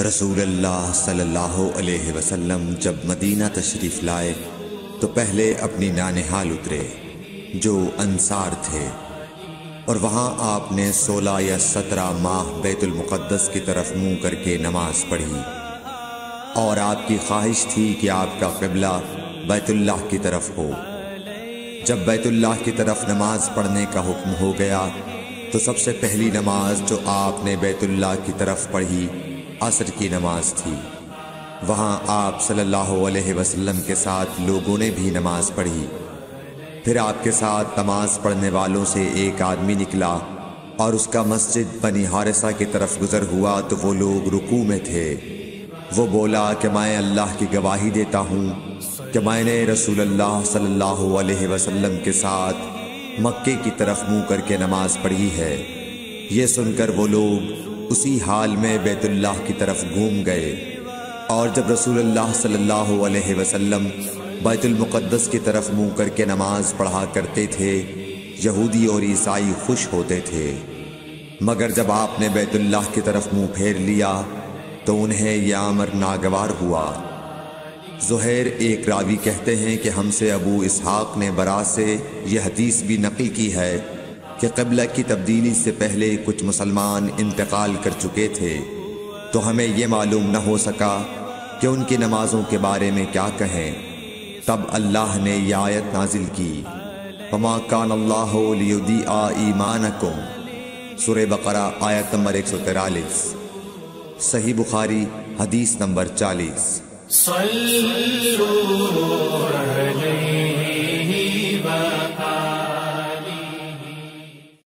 رسول اللہ صلی اللہ علیہ وسلم جب مدینہ تشریف لائے تو پہلے اپنی نانہال اترے جو انصار تھے، اور وہاں آپ نے 16 یا 17 ماہ بیت المقدس کی طرف منہ کر کے نماز پڑھی، اور آپ کی خواہش تھی کہ آپ کا قبلہ بیت اللہ کی طرف ہو۔ جب بیت اللہ کی طرف نماز پڑھنے کا حکم ہو گیا تو سب سے پہلی نماز جو آپ نے بیت اللہ کی طرف پڑھی عصر کی نماز تھی۔ وہاں آپ صلی اللہ علیہ وسلم کے ساتھ لوگوں نے بھی نماز پڑھی۔ پھر آپ کے ساتھ نماز پڑھنے والوں سے ایک آدمی نکلا اور اس کا مسجد بنی حارثہ کی طرف گزر ہوا تو وہ لوگ رکوع میں تھے۔ وہ بولا کہ میں اللہ کی گواہی دیتا ہوں کہ میں نے رسول اللہ صلی اللہ علیہ وسلم کے ساتھ مکے کی طرف منہ کر کے نماز پڑھی ہے۔ یہ سن کر وہ لوگ اسی حال میں بیت اللہ کی طرف گھوم گئے، اور جب رسول اللہ صلی اللہ علیہ وسلم بیت المقدس کی طرف منہ کر کے نماز پڑھا کرتے تھے، یہودی اور عیسائی خوش ہوتے تھے، مگر جب آپ نے بیت اللہ کی طرف منہ پھیر لیا تو انہیں یہ امر ناگوار ہوا۔ زہیر ایک راوی کہتے ہیں کہ ہم سے ابو اسحاق نے برا سے یہ حدیث بھی نقل کی ہے کہ قبلہ کی تبدیلی سے پہلے کچھ مسلمان انتقال کر چکے تھے، تو ہمیں یہ معلوم نہ ہو سکا کہ ان کی نمازوں کے بارے میں کیا کہیں۔ تب اللہ نے یہ آیت نازل کی، فَمَا كَانَ اللَّهُ لِيُضِيعَ إِيمَانَكُمْ، سورہ بقرہ آیت نمبر 143، صحیح بخاری حدیث نمبر 40۔